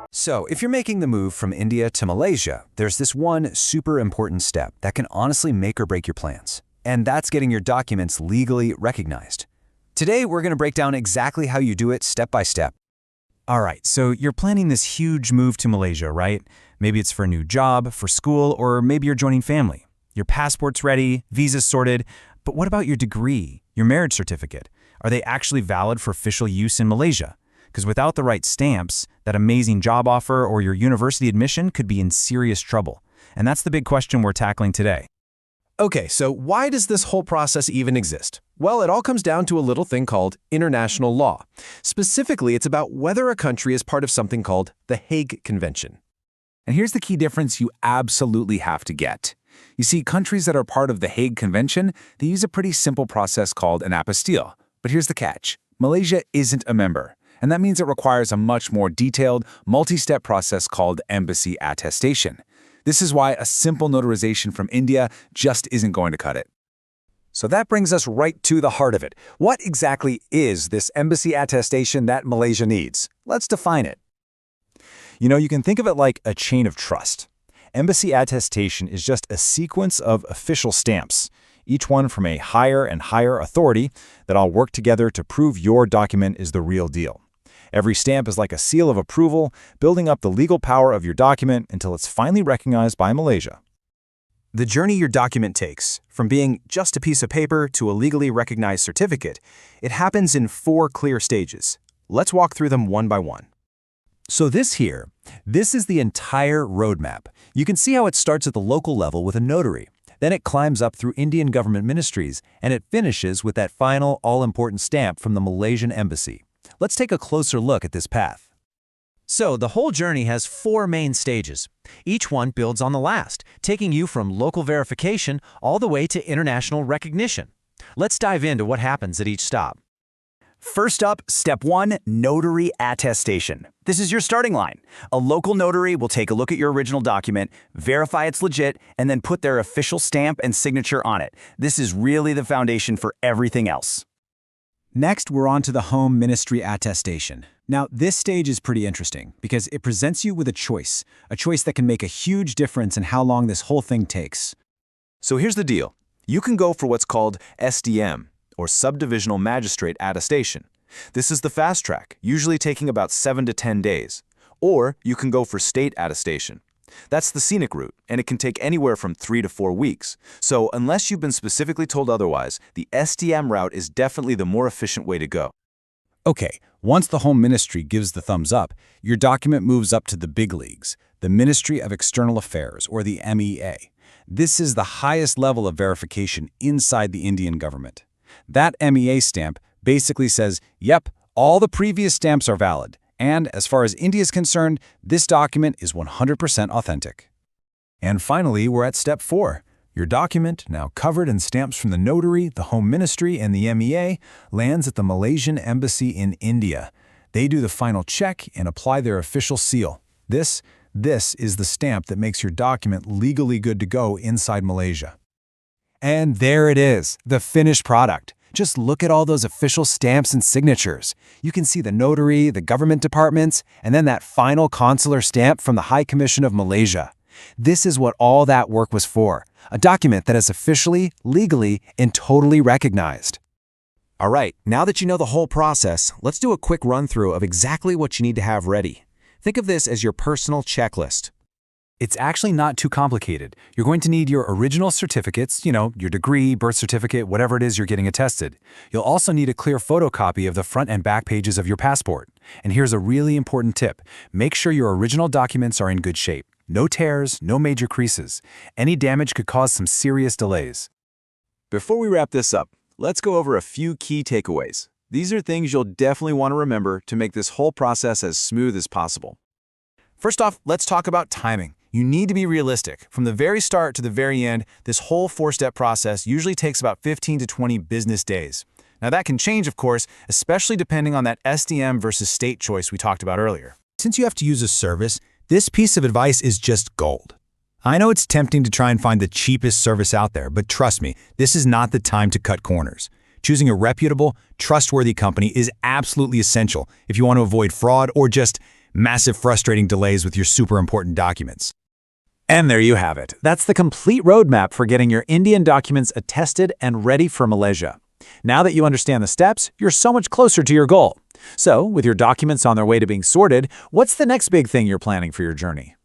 So, if you're making the move from India to Malaysia, there's this one super important step that can honestly make or break your plans. And that's getting your documents legally recognized. Today, we're going to break down exactly how you do it step by step. All right, so you're planning this huge move to Malaysia, right? Maybe it's for a new job, for school, or maybe you're joining family. Your passport's ready, visa's sorted, but what about your degree, your marriage certificate? Are they actually valid for official use in Malaysia? Because without the right stamps, that amazing job offer or your university admission could be in serious trouble. And that's the big question we're tackling today. Okay, so why does this whole process even exist? Well, it all comes down to a little thing called international law. Specifically, it's about whether a country is part of something called the Hague Convention. And here's the key difference you absolutely have to get. You see, countries that are part of the Hague Convention, they use a pretty simple process called an apostille. But here's the catch. Malaysia isn't a member. And that means it requires a much more detailed, multi-step process called embassy attestation. This is why a simple notarization from India just isn't going to cut it. So that brings us right to the heart of it. What exactly is this embassy attestation that Malaysia needs? Let's define it. You can think of it like a chain of trust. Embassy attestation is just a sequence of official stamps, each one from a higher and higher authority that all work together to prove your document is the real deal. Every stamp is like a seal of approval, building up the legal power of your document until it's finally recognized by Malaysia. The journey your document takes, from being just a piece of paper to a legally recognized certificate, it happens in 4 clear stages. Let's walk through them one by one. So this is the entire roadmap. You can see how it starts at the local level with a notary. Then it climbs up through Indian government ministries, and it finishes with that final all-important stamp from the Malaysian Embassy. Let's take a closer look at this path. So the whole journey has 4 main stages. Each one builds on the last, taking you from local verification all the way to international recognition. Let's dive into what happens at each stop. First up, step 1, notary attestation. This is your starting line. A local notary will take a look at your original document, verify it's legit, and then put their official stamp and signature on it. This is really the foundation for everything else. Next, we're on to the Home Ministry attestation. Now, this stage is pretty interesting because it presents you with a choice that can make a huge difference in how long this whole thing takes. So here's the deal. You can go for what's called SDM, or Subdivisional Magistrate Attestation. This is the fast track, usually taking about 7 to 10 days. Or you can go for State Attestation. That's the scenic route, and it can take anywhere from 3 to 4 weeks. So unless you've been specifically told otherwise, the SDM route is definitely the more efficient way to go. Okay, once the Home Ministry gives the thumbs up, your document moves up to the big leagues, the Ministry of External Affairs, or the MEA. This is the highest level of verification inside the Indian government. That MEA stamp basically says, yep, all the previous stamps are valid. And as far as India is concerned, this document is 100% authentic. And finally, we're at step 4. Your document, now covered in stamps from the notary, the Home Ministry, and the MEA, lands at the Malaysian Embassy in India. They do the final check and apply their official seal. This is the stamp that makes your document legally good to go inside Malaysia. And there it is, the finished product. Just look at all those official stamps and signatures. You can see the notary, the government departments, and then that final consular stamp from the High Commission of Malaysia. This is what all that work was for, a document that is officially, legally, and totally recognized. All right, now that you know the whole process, let's do a quick run-through of exactly what you need to have ready. Think of this as your personal checklist. It's actually not too complicated. You're going to need your original certificates, your degree, birth certificate, whatever it is you're getting attested. You'll also need a clear photocopy of the front and back pages of your passport. And here's a really important tip. Make sure your original documents are in good shape. No tears, no major creases. Any damage could cause some serious delays. Before we wrap this up, let's go over a few key takeaways. These are things you'll definitely want to remember to make this whole process as smooth as possible. First off, let's talk about timing. You need to be realistic. From the very start to the very end, this whole 4-step process usually takes about 15 to 20 business days. Now that can change, of course, especially depending on that SDM versus state choice we talked about earlier. Since you have to use a service, this piece of advice is just gold. I know it's tempting to try and find the cheapest service out there, but trust me, this is not the time to cut corners. Choosing a reputable, trustworthy company is absolutely essential if you want to avoid fraud or just massive frustrating delays with your super important documents. And there you have it. That's the complete roadmap for getting your Indian documents attested and ready for Malaysia. Now that you understand the steps, you're so much closer to your goal. So, with your documents on their way to being sorted, what's the next big thing you're planning for your journey?